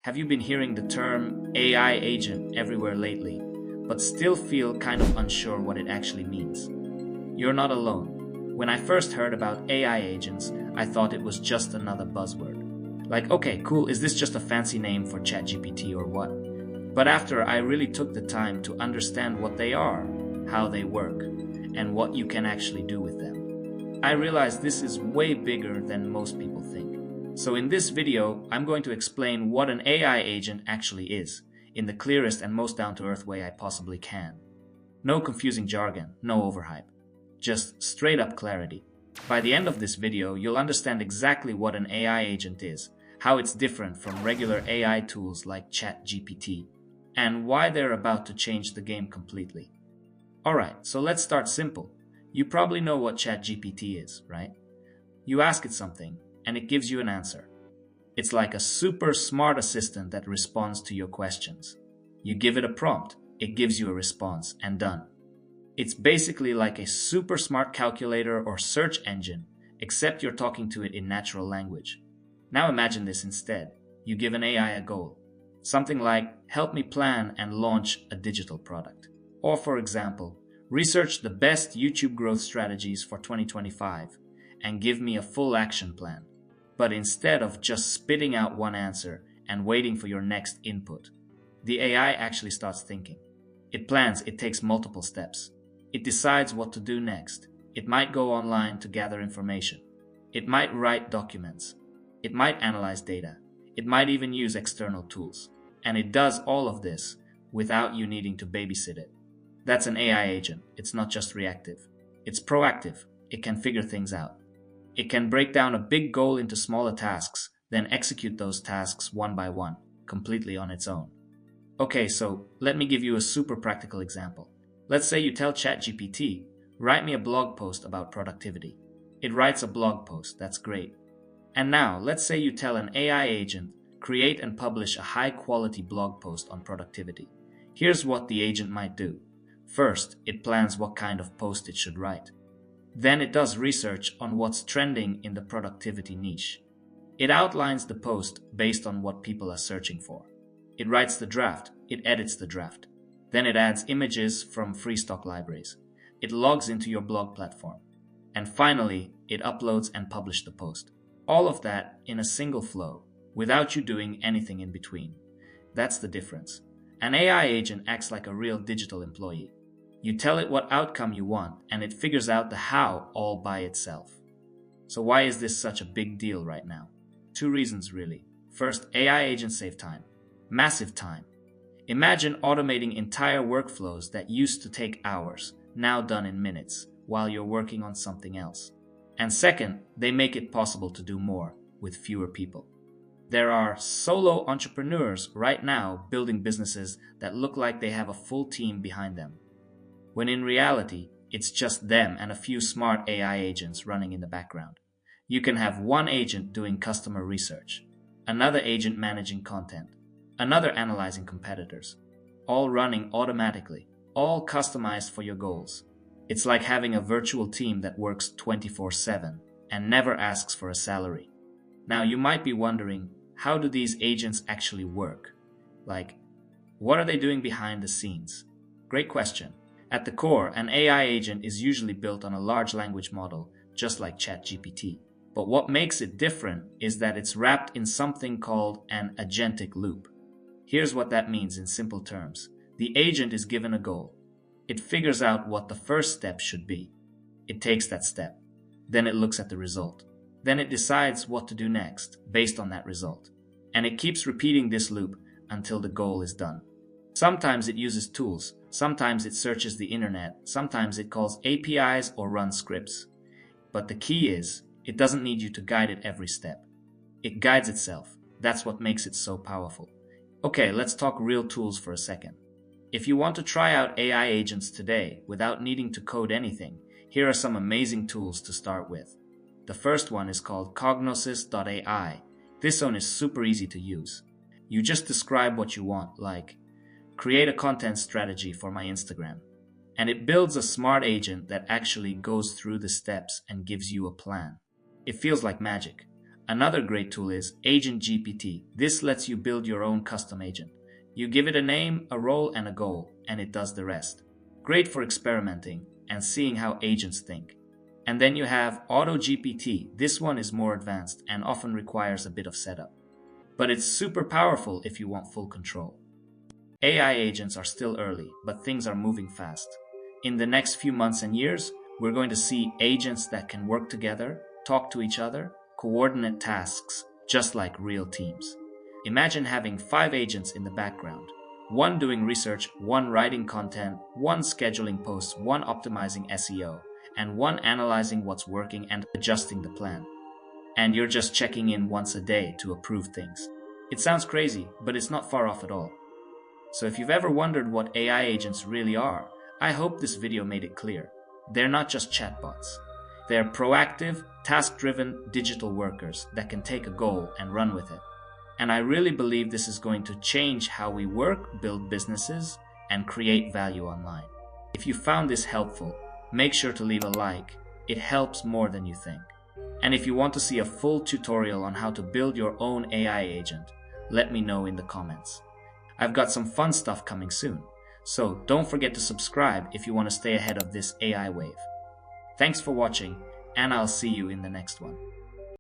Have you been hearing the term AI agent everywhere lately, but still feel kind of unsure what it actually means? You're not alone. When I first heard about AI agents, I thought it was just another buzzword. Like, okay, cool, is this just a fancy name for ChatGPT or what? But after I really took the time to understand what they are, how they work, and what you can actually do with them, I realized this is way bigger than most people think. So in this video, I'm going to explain what an AI agent actually is, in the clearest and most down-to-earth way I possibly can. No confusing jargon, no overhype. Just straight up clarity. By the end of this video, you'll understand exactly what an AI agent is, how it's different from regular AI tools like ChatGPT, and why they're about to change the game completely. Alright, so let's start simple. You probably know what ChatGPT is, right? You ask it something, and it gives you an answer. It's like a super smart assistant that responds to your questions. You give it a prompt, it gives you a response, and done. It's basically like a super smart calculator or search engine, except you're talking to it in natural language. Now imagine this instead. You give an AI a goal. Something like, help me plan and launch a digital product. Or for example, research the best YouTube growth strategies for 2025 and give me a full action plan. But instead of just spitting out one answer and waiting for your next input, the AI actually starts thinking. It plans, it takes multiple steps. It decides what to do next. It might go online to gather information. It might write documents. It might analyze data. It might even use external tools. And it does all of this without you needing to babysit it. That's an AI agent. It's not just reactive. It's proactive. It can figure things out. It can break down a big goal into smaller tasks, then execute those tasks one by one, completely on its own. Okay, so let me give you a super practical example. Let's say you tell ChatGPT, write me a blog post about productivity. It writes a blog post, that's great. And now, let's say you tell an AI agent, create and publish a high-quality blog post on productivity. Here's what the agent might do. First, it plans what kind of post it should write. Then it does research on what's trending in the productivity niche. It outlines the post based on what people are searching for. It writes the draft. It edits the draft. Then it adds images from free stock libraries. It logs into your blog platform. And finally, it uploads and publishes the post. All of that in a single flow, without you doing anything in between. That's the difference. An AI agent acts like a real digital employee. You tell it what outcome you want, and it figures out the how all by itself. So why is this such a big deal right now? Two reasons really. First, AI agents save time. Massive time. Imagine automating entire workflows that used to take hours, now done in minutes, while you're working on something else. And second, they make it possible to do more with fewer people. There are solo entrepreneurs right now building businesses that look like they have a full team behind them, when in reality, it's just them and a few smart AI agents running in the background. You can have one agent doing customer research, another agent managing content, another analyzing competitors, all running automatically, all customized for your goals. It's like having a virtual team that works 24/7 and never asks for a salary. Now you might be wondering, how do these agents actually work? Like, what are they doing behind the scenes? Great question. At the core, an AI agent is usually built on a large language model, just like ChatGPT. But what makes it different is that it's wrapped in something called an agentic loop. Here's what that means in simple terms. The agent is given a goal. It figures out what the first step should be. It takes that step. Then it looks at the result. Then it decides what to do next, based on that result. And it keeps repeating this loop until the goal is done. Sometimes it uses tools. Sometimes it searches the internet, sometimes it calls APIs or runs scripts. But the key is, it doesn't need you to guide it every step. It guides itself. That's what makes it so powerful. Okay, let's talk real tools for a second. If you want to try out AI agents today without needing to code anything, here are some amazing tools to start with. The first one is called cognosis.ai. This one is super easy to use. You just describe what you want, like, create a content strategy for my Instagram. And it builds a smart agent that actually goes through the steps and gives you a plan. It feels like magic. Another great tool is Agent GPT. This lets you build your own custom agent. You give it a name, a role, and a goal, and it does the rest. Great for experimenting and seeing how agents think. And then you have Auto GPT. This one is more advanced and often requires a bit of setup. But it's super powerful if you want full control. AI agents are still early, but things are moving fast. In the next few months and years, we're going to see agents that can work together, talk to each other, coordinate tasks, just like real teams. Imagine having 5 agents in the background. One doing research, one writing content, one scheduling posts, one optimizing SEO, and one analyzing what's working and adjusting the plan. And you're just checking in once a day to approve things. It sounds crazy, but it's not far off at all. So if you've ever wondered what AI agents really are, I hope this video made it clear. They're not just chatbots. They're proactive, task-driven digital workers that can take a goal and run with it. And I really believe this is going to change how we work, build businesses, and create value online. If you found this helpful, make sure to leave a like. It helps more than you think. And if you want to see a full tutorial on how to build your own AI agent, let me know in the comments. I've got some fun stuff coming soon, so don't forget to subscribe if you want to stay ahead of this AI wave. Thanks for watching, and I'll see you in the next one.